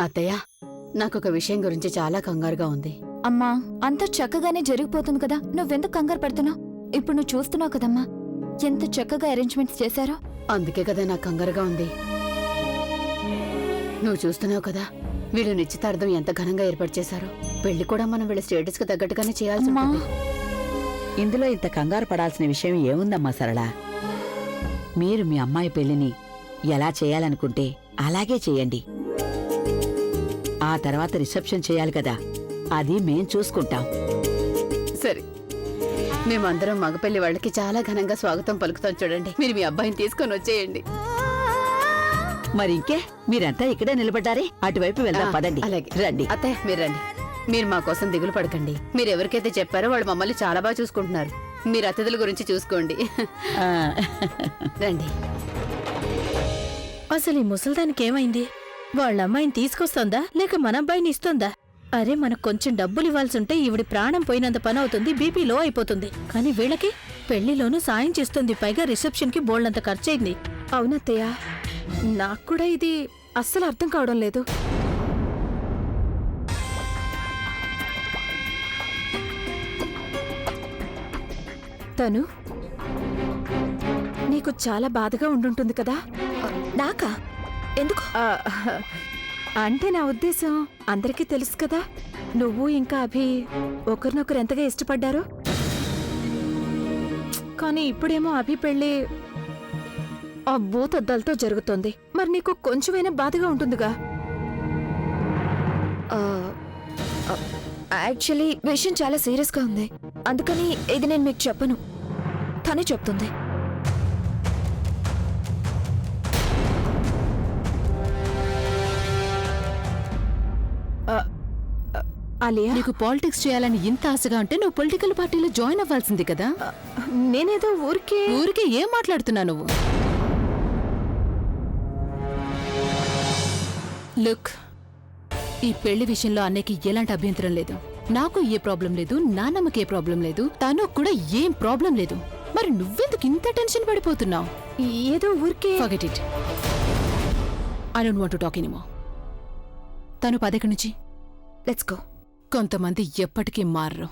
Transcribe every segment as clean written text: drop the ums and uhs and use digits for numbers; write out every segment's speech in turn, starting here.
అత్తయ్య, నాకొక విషయం గురించి చాలా కంగారుగా ఉంది. అమ్మా, అంత చక్కగానే జరిగిపోతుంది కదా, నువ్వెందుకు కంగారు పడుతున్నావు? ఇప్పుడు నువ్వు చూస్తున్నావు కదమ్మా ఎంత చక్కగా అరేంజ్మెంట్స్ చేశారో. అందుకే కదా నాకు కంగారుగా ఉంది. నువ్వు చూస్తున్నావు కదా, వీళ్ళు నిశ్చితార్థం ఎంత ఘనంగా ఏర్పాటు చేశారో. పెళ్లి కూడా మనం వీళ్ళ స్టేటస్ కి తగ్గట్టుగానే చేయాల్సి ఉంటుంది. ఇందులో ఇంత కంగారు పడాల్సిన విషయం ఏముందమ్మా సరళ? మీరు మీ అమ్మాయి పెళ్లిని ఎలా చేయాలనుకుంటే అలాగే చేయండి. ఆ తర్వాత రిసెప్షన్ చేయాలి కదా, అది మేం చూసుకుంటాం. సరే, మేమందరం మగపెళ్లి వాళ్ళకి చాలా ఘనంగా స్వాగతం పలుకుతాం. చూడండి, మీరు మీ అబ్బాయిని తీసుకొని వచ్చేయండి. మరి ఇంకే, మీరంతా ఇక్కడే నిలబడ్డారే, అటువైపు వెళ్దాం పదండి. అలాగే రండి. అత్తయ్య, మీరు రండి. మీరు మా కోసం దిగులు పడకండి. మీరు ఎవరికైతే చెప్పారో వాళ్ళు మమ్మల్ని చాలా బాగా చూసుకుంటున్నారు. మీరు అతిథుల గురించి చూసుకోండి. ఆ, రండి. అసలు ఈ ముసల్దానికి ఏమైంది? వాళ్ళ అమ్మాయిని తీసుకొస్తోందా లేక మన అబ్బాయిని ఇస్తోందా? అరే, మనకు కొంచెం డబ్బులు ఇవ్వాల్సుంటే ఈవిడి ప్రాణం పోయినంత పని అవుతుంది, బీపీ లో అయిపోతుంది. కానీ వీళ్ళకి పెళ్లిలోనూ సాయం చేస్తుంది, పైగా రిసెప్షన్ కి బోల్డంత ఖర్చయింది. అవునత్తయ్య, నాకు కూడా ఇది అస్సలు అర్థం కావడం లేదు. తను నీకు చాలా బాధగా ఉండుంటుంది కదా? నాకా? ఎందుకు? అంటే నా ఉద్దేశం అందరికీ తెలుసు కదా, నువ్వు ఇంకా అభి ఒకరినొకరు ఎంతగా ఇష్టపడ్డారో. కానీ ఇప్పుడేమో అభి పెళ్ళి ఆ భూతద్దాలతో జరుగుతోంది. మరి నీకు కొంచెమైనా బాధగా ఉంటుందిగా? యాక్చువల్లీ విషయం చాలా సీరియస్ గా ఉంది, అందుకని ఇది నేను మీకు చెప్పను, తనే చెప్తుంది. అలియా, నీకు పాలిటిక్స్ చేయాలని ఇంత ఆశగా ఉంటే నువ్వు పొలిటికల్ పార్టీలో జాయిన్ అవ్వాల్సింది కదా. నేనేదో ఊరికే ఏం మాట్లాడుతున్నా నువ్వు? లుక్, ఈ పెళ్లి విషయంలో అన్నయ్యకి ఎలాంటి అభ్యంతరం లేదు, నాకు ఏ ప్రాబ్లం లేదు, నాన్నమ్మకి ఏ ప్రాబ్లం లేదు, తను కూడా ఏం ప్రాబ్లం లేదు. మరి నువ్వెందుకు ఇంత టెన్షన్ పడిపోతున్నావు? ఏదో ఊరికే. Forget it. I don't want to talk anymore. తను 10 నుంచి. Let's go. కొంతమంది ఎప్పటికీ మారరు.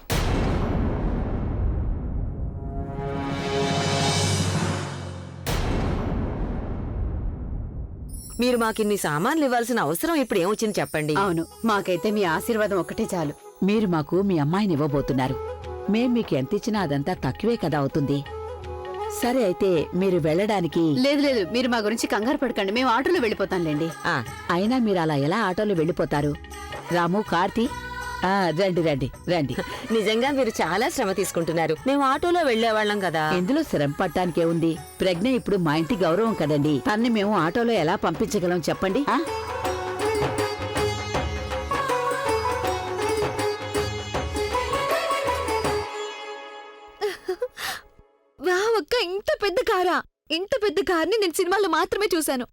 మీరు మాకిన్ని సామాన్లు ఇవ్వాల్సిన అవసరం ఇప్పుడు ఏమొచ్చింది చెప్పండి. అవును, మాకైతే మీ ఆశీర్వాదం ఒక్కటే చాలు. మీరు మాకు మీ అమ్మాయిని ఇవ్వబోతున్నారు. మేం మీకు ఎంతిచ్చినా అదంతా తక్కువే కదా అవుతుంది. సరే, అయితే మీరు వెళ్ళడానికి. లేదు లేదు, మీరు మా గురించి కంగారు పడకండి, మేము ఆటోలో వెళ్ళిపోతాంలేండి. అయినా మీరు అలా ఎలా ఆటోలో వెళ్ళిపోతారు? రాము, కార్తీ, రండి రండి రండి. నిజంగా మీరు చాలా శ్రమ తీసుకుంటున్నారు. మేము ఆటోలో వెళ్లేవాళ్ళం కదా. ఇందులో శ్రమ పట్టానికే ఉంది? ప్రజ్ఞ ఇప్పుడు మా ఇంటి గౌరవం కదండి, తన్ని మేము ఆటోలో ఎలా పంపించగలం చెప్పండి? వావ్ అక్క, ఇంత పెద్ద కారా? ఇంత పెద్ద కార్ని నేను సినిమాలో మాత్రమే చూశాను.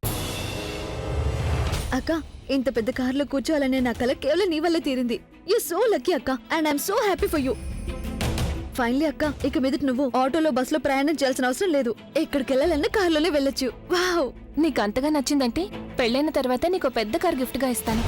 అక్క, ఇంత పెద్ద కార్లో కూర్చోవాలనే నా కల కేవలం నీ వల్ల తీరింది. యు సో లక్కీ అక్క, and I'm so happy for you. Finally అక్క, ఇక మీదట నువ్వు ఆటోలో బస్సులో ప్రయాణం చేయాల్సిన అవసరం లేదు. ఎక్కడికి వెళ్ళాలన్నా కార్లోనే వెళ్ళొచ్చు. వావ్, నీకు అంతగా నచ్చిందంటే పెళ్ళైన తర్వాత నీకు పెద్ద కార్ గిఫ్ట్ గా ఇస్తాను.